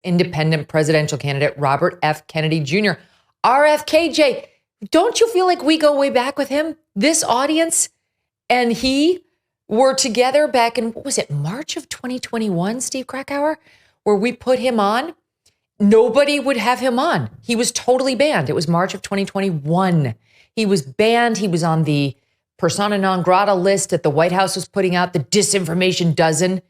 independent presidential candidate Robert F. Kennedy Jr. RFKJ. Don't you feel like we go way back with him? This audience and he were together back in, what was it, March of 2021, Steve Krakauer, where we put him on. Nobody would have him on. He was totally banned. It was March of 2021. He was banned. He was on the persona non grata list that the White House was putting out, the disinformation dozen.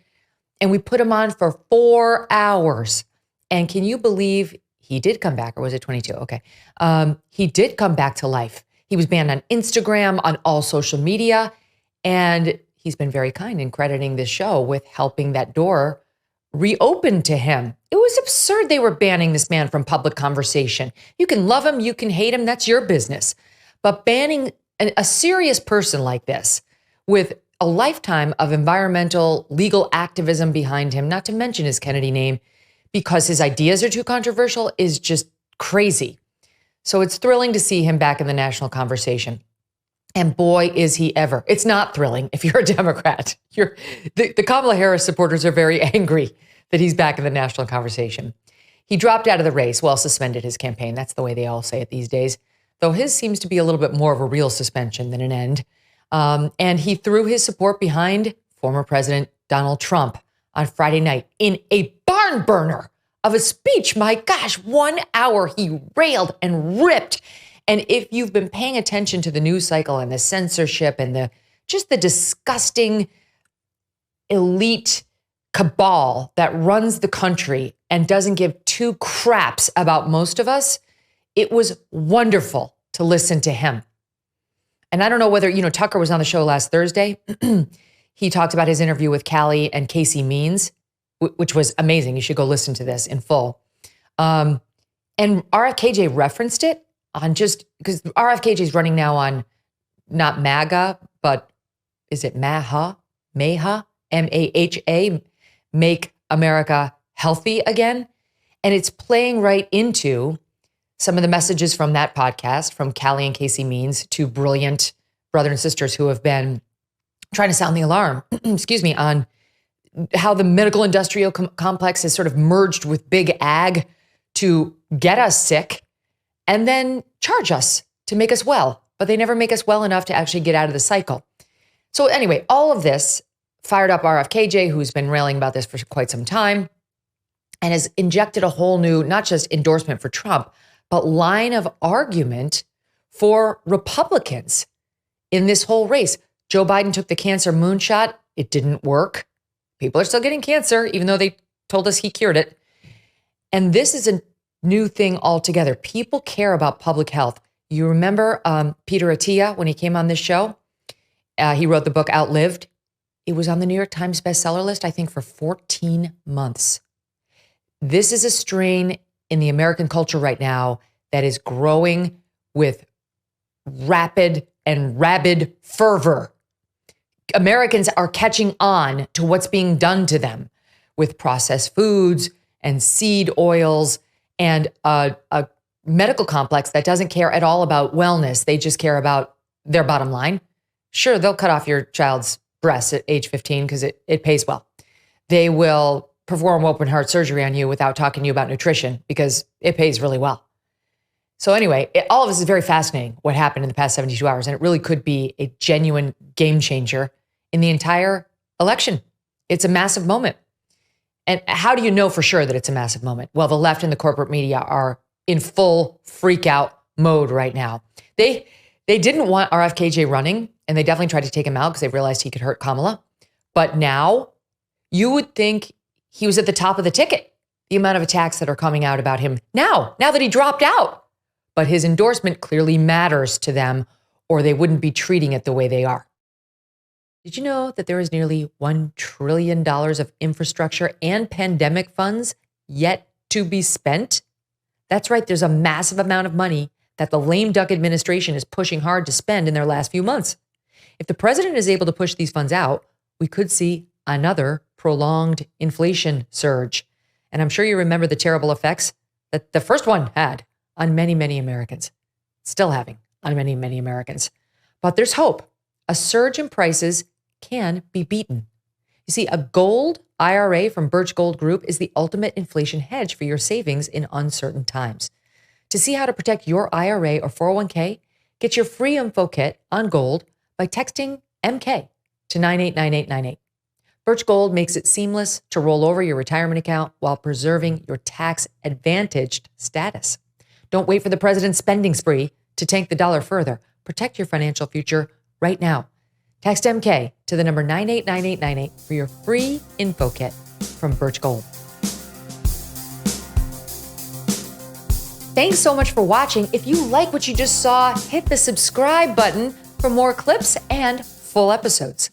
And we put him on for 4 hours. And can you believe he did come back, or was it 22? Okay. He did come back to life. He was banned on Instagram, on all social media. And he's been very kind in crediting this show with helping that door reopen to him. It was absurd they were banning this man from public conversation. You can love him, you can hate him, that's your business. But banning a serious person like this with a lifetime of environmental legal activism behind him, not to mention his Kennedy name, because his ideas are too controversial, is just crazy. So it's thrilling to see him back in the national conversation. And boy, is he ever. It's not thrilling if you're a Democrat. The Kamala Harris supporters are very angry that he's back in the national conversation. He dropped out of the race, well, suspended his campaign. That's the way they all say it these days, though his seems to be a little bit more of a real suspension than an end. And he threw his support behind former President Donald Trump on Friday night in a barn burner of a speech. My gosh, 1 hour he railed and ripped. And if you've been paying attention to the news cycle and the censorship and the disgusting elite cabal that runs the country and doesn't give two craps about most of us, it was wonderful to listen to him. And I don't know whether, Tucker was on the show last Thursday. He talked about his interview with Callie and Casey Means, which was amazing. You should go listen to this in full. And RFKJ referenced it on just because RFKJ is running now on not MAGA, but is it MAHA, M-A-H-A, Make America Healthy Again. And it's playing right into some of the messages from that podcast from Callie and Casey Means, two brilliant brother and sisters who have been trying to sound the alarm, on how the medical industrial complex has sort of merged with big ag to get us sick and then charge us to make us well, but they never make us well enough to actually get out of the cycle. So anyway, all of this fired up RFKJ, who's been railing about this for quite some time and has injected a whole new, not just endorsement for Trump, but line of argument for Republicans in this whole race. Joe Biden took the cancer moonshot. It didn't work. People are still getting cancer, even though they told us he cured it. And this is a new thing altogether. People care about public health. You remember Peter Attia when he came on this show? He wrote the book Outlived. It was on the New York Times bestseller list, I think, for 14 months. This is a strain in the American culture right now that is growing with rapid and rabid fervor. Americans are catching on to what's being done to them with processed foods and seed oils and a medical complex that doesn't care at all about wellness. They just care about their bottom line. Sure, they'll cut off your child's breasts at age 15 because it pays well. They will perform open heart surgery on you without talking to you about nutrition because it pays really well. So anyway, all of this is very fascinating, what happened in the past 72 hours, and it really could be a genuine game changer in the entire election. It's a massive moment. And how do you know for sure that it's a massive moment? Well, the left and the corporate media are in full freak out mode right now. They didn't want RFKJ running, and they definitely tried to take him out because they realized he could hurt Kamala. But now you would think he was at the top of the ticket, the amount of attacks that are coming out about him now that he dropped out. But his endorsement clearly matters to them, or they wouldn't be treating it the way they are. Did you know that there is nearly $1 trillion of infrastructure and pandemic funds yet to be spent? That's right. There's a massive amount of money that the lame duck administration is pushing hard to spend in their last few months. If the president is able to push these funds out, we could see another prolonged inflation surge. And I'm sure you remember the terrible effects that the first one had on many, many Americans, still having on many, many Americans. But there's hope. A surge in prices can be beaten. You see, a gold IRA from Birch Gold Group is the ultimate inflation hedge for your savings in uncertain times. To see how to protect your IRA or 401k, get your free info kit on gold by texting MK to 989898. Birch Gold makes it seamless to roll over your retirement account while preserving your tax-advantaged status. Don't wait for the president's spending spree to tank the dollar further. Protect your financial future right now. Text MK to the number 989898 for your free info kit from Birch Gold. Thanks so much for watching. If you like what you just saw, hit the subscribe button for more clips and full episodes.